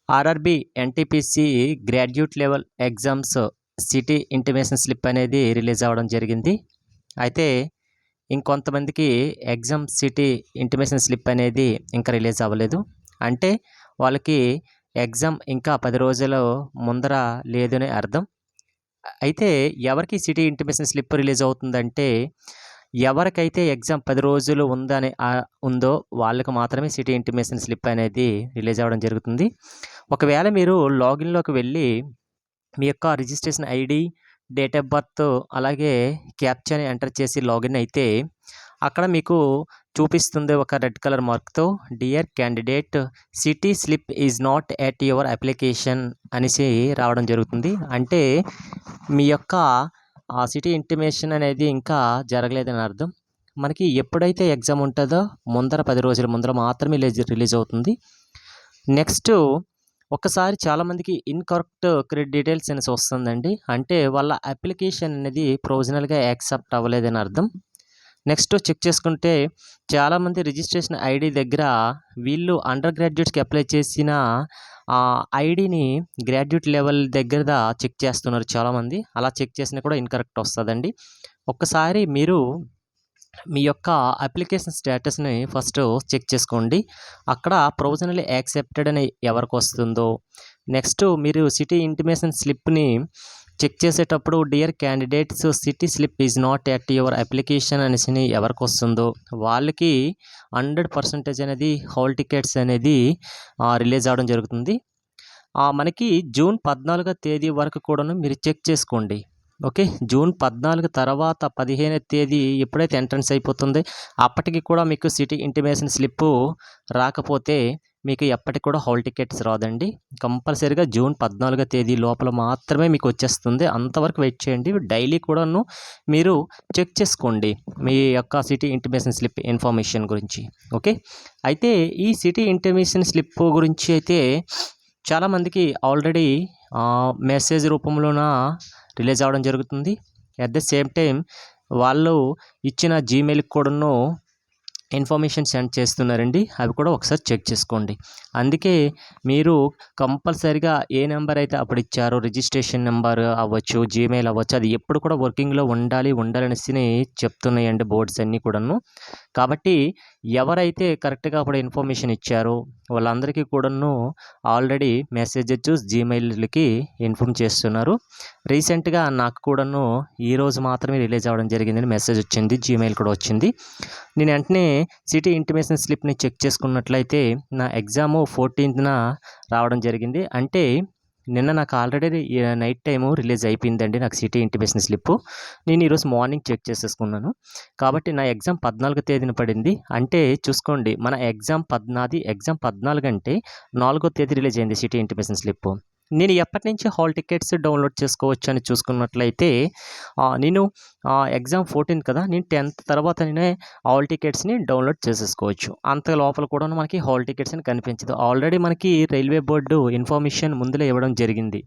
RRB, NTPC graduate level exams city intimation slip అనేది release అవ్వడం జరిగింది. అయితే ఇంకొంతమందికి ఎగ్జామ్ సిటీ ఇంటిమేషన్ స్లిప్ అనేది ఇంకా రిలీజ్ అవ్వలేదు. అంటే వాళ్ళకి ఎగ్జామ్ ఇంకా 10 రోజుల ముందర లేదని అర్థం. అయితే ఎవరికి సిటీ ఇంటిమేషన్ స్లిప్ రిలీజ్ అవుతుందంటే, ఎవరికైతే ఎగ్జామ్ 10 రోజులు ఉందో వాళ్ళకి మాత్రమే సిటీ ఇంటిమేషన్ స్లిప్ అనేది రిలీజ్ అవ్వడం జరుగుతుంది. ఒకవేళ మీరు లాగిన్‌లోకి వెళ్ళి మీ యొక్క registration ID, date of birth అలాగే క్యాప్చాని ఎంటర్ చేసి లాగిన్ అయితే అక్కడ మీకు చూపిస్తుంది ఒక రెడ్ కలర్ మార్క్‌తో dear candidate city slip is not at your application అనేసి రావడం జరుగుతుంది. అంటే మీ యొక్క సిటీ ఇంటిమేషన్ అనేది ఇంకా జరగలేదని అర్థం. మనకి ఎప్పుడైతే ఎగ్జామ్ ఉంటుందో ముందర 10 రోజుల ముందర మాత్రమే రిలీజ్ అవుతుంది. నెక్స్ట్ ఒక్కసారి చాలామందికి ఇన్‌కరెక్ట్ క్రెడిట్ డీటెయిల్స్ అనేసి వస్తుందండి. అంటే వాళ్ళ అప్లికేషన్ అనేది ప్రొవిజనల్‌గా యాక్సెప్ట్ అవ్వలేదని అర్థం. నెక్స్ట్ చెక్ చేసుకుంటే చాలామంది రిజిస్ట్రేషన్ ఐడీ దగ్గర వీళ్ళు అండర్ గ్రాడ్యుయేట్స్‌కి అప్లై చేసిన ఐడీని గ్రాడ్యుయేట్ లెవెల్ దగ్గర చెక్ చేస్తున్నారు చాలామంది. అలా చెక్ చేసినా కూడా ఇన్‌కరెక్ట్ వస్తుందండి. ఒక్కసారి మీరు మీ యొక్క అప్లికేషన్ స్టేటస్‌ని ఫస్ట్ చెక్ చేసుకోండి. అక్కడ ప్రొవిజనల్లీ యాక్సెప్టెడ్ అని ఎవరికి వస్తుందో, నెక్స్ట్ మీరు సిటీ ఇంటిమేషన్ స్లిప్‌ని చెక్ చేసేటప్పుడు dear candidates city slip is not at your application అనేసి ఎవరికి వస్తుందో వాళ్ళకి 100% అనేది హాల్ టికెట్స్ అనేది రిలీజ్ అవ్వడం జరుగుతుంది. మనకి జూన్ 14వ తేదీ వరకు కూడాను మీరు చెక్ చేసుకోండి. ఓకే. జూన్ 14 తర్వాత 15వ తేదీ ఎప్పుడైతే ఎంట్రన్స్ అయిపోతుందో అప్పటికి కూడా మీకు సిటీ ఇంటిమేషన్ స్లిప్పు రాకపోతే మీకు ఎప్పటికి కూడా హాల్ టికెట్స్ రాదండి. కంపల్సరీగా జూన్ 14వ తేదీ లోపల మాత్రమే మీకు వచ్చేస్తుంది. అంతవరకు వెయిట్ చేయండి. డైలీ కూడాను మీరు చెక్ చేసుకోండి మీ యొక్క సిటీ ఇంటిమేషన్ స్లిప్ ఇన్ఫర్మేషన్ గురించి. ఓకే. అయితే ఈ సిటీ ఇంటిమేషన్ స్లిప్ గురించి అయితే చాలామందికి ఆల్రెడీ మెసేజ్ రూపంలోన రిలీజ్ అవ్వడం జరుగుతుంది. అట్ ద సేమ్ టైం వాళ్ళు ఇచ్చిన జీమెయిల్‌కి కూడాను ఇన్ఫర్మేషన్ సెండ్ చేస్తున్నారండి. అవి కూడా ఒకసారి చెక్ చేసుకోండి. అందుకే మీరు కంపల్సరీగా ఏ నెంబర్ అయితే అప్పుడు ఇచ్చారో రిజిస్ట్రేషన్ నెంబర్ అవ్వచ్చు, జీమెయిల్ అవ్వచ్చు, అది ఎప్పుడు కూడా వర్కింగ్‌లో ఉండాలనేసి చెప్తున్నాయండి బోర్డ్స్ అన్నీ కూడాను. కాబట్టి ఎవరైతే కరెక్ట్‌గా అప్పుడు ఇన్ఫర్మేషన్ ఇచ్చారో వాళ్ళందరికీ కూడాను ఆల్రెడీ మెసేజెస్ జీమెయిల్‌లకి ఇన్ఫార్మ్ చేస్తున్నారు. రీసెంట్‌గా నాకు కూడాను ఈరోజు మాత్రమే రిలీజ్ అవ్వడం జరిగిందని మెసేజ్ వచ్చింది. జీమెయిల్ కూడా వచ్చింది. నేను వెంటనే సిటీ ఇంటిమేషన్ స్లిప్‌ని చెక్ చేసుకున్నట్లయితే నా ఎగ్జాము 14న రావడం జరిగింది. అంటే నిన్న నాకు ఆల్రెడీ నైట్ టైము రిలీజ్ అయిపోయిందండి నాకు సిటీ ఇంటిమేషన్ స్లిప్పు. నేను ఈరోజు మార్నింగ్ చెక్ చేసేసుకున్నాను. కాబట్టి నా ఎగ్జామ్ 14వ తేదీన పడింది. అంటే చూసుకోండి నాది ఎగ్జామ్ 14 అంటే 4వ తేదీ రిలీజ్ అయింది సిటీ ఇంటిమేషన్ స్లిప్పు. నేను ఎప్పటి నుంచి హాల్ టికెట్స్ డౌన్లోడ్ చేసుకోవచ్చు అని చూసుకున్నట్లయితే నేను ఎగ్జామ్ 14 కదా, నేను 10th తర్వాత నేనే హాల్ టికెట్స్‌ని డౌన్లోడ్ చేసేసుకోవచ్చు. అంత లోపల కూడా మనకి హాల్ టికెట్స్ అని కనిపించదు. ఆల్రెడీ మనకి రైల్వే బోర్డు ఇన్ఫర్మేషన్ ముందులే ఇవ్వడం జరిగింది.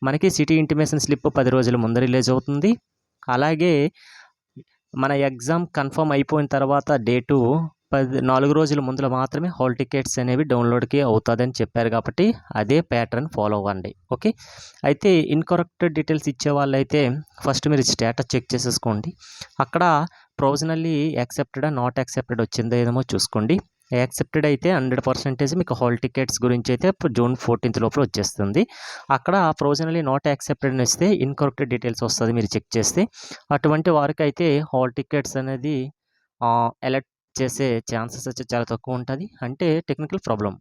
మనకి సిటీ ఇంటిమేషన్ స్లిప్ 10 రోజుల ముందు రిలీజ్ అవుతుంది. అలాగే మన ఎగ్జామ్ కన్ఫర్మ్ అయిపోయిన తర్వాత డేటు 4 రోజుల ముందల మాత్రమే హాల్ టికెట్స్ అనేవి డౌన్లోడ్‌కి అవుతుందని చెప్పారు కాబట్టి అదే ప్యాటర్న్ ఫాలో అవ్వండి. ఓకే. అయితే ఇన్‌కరెక్ట్ డీటెయిల్స్ ఇచ్చే వాళ్ళైతే ఫస్ట్ మీరు స్టేటస్ చెక్ చేసేసుకోండి. అక్కడ ప్రొవిజనల్లీ యాక్సెప్టెడా, నాట్ యాక్సెప్టెడ్ వచ్చిందో ఏమో చూసుకోండి. యాక్సెప్టెడ్ అయితే 100% మీకు హాల్ టికెట్స్ గురించి అయితే జూన్ 14th లోపల వచ్చేస్తుంది. అక్కడ ప్రొవిజనల్లీ నాట్ యాక్సెప్టెడ్ అని వస్తే ఇన్‌కరెక్ట్ డీటెయిల్స్ వస్తుంది మీరు చెక్ చేస్తే. అటువంటి వారికైతే హాల్ టికెట్స్ అనేది అలర్ట్ చేసే ఛాన్సెస్ వచ్చి చాలా తక్కువ ఉంటుంది. అంటే టెక్నికల్ ప్రాబ్లమ్.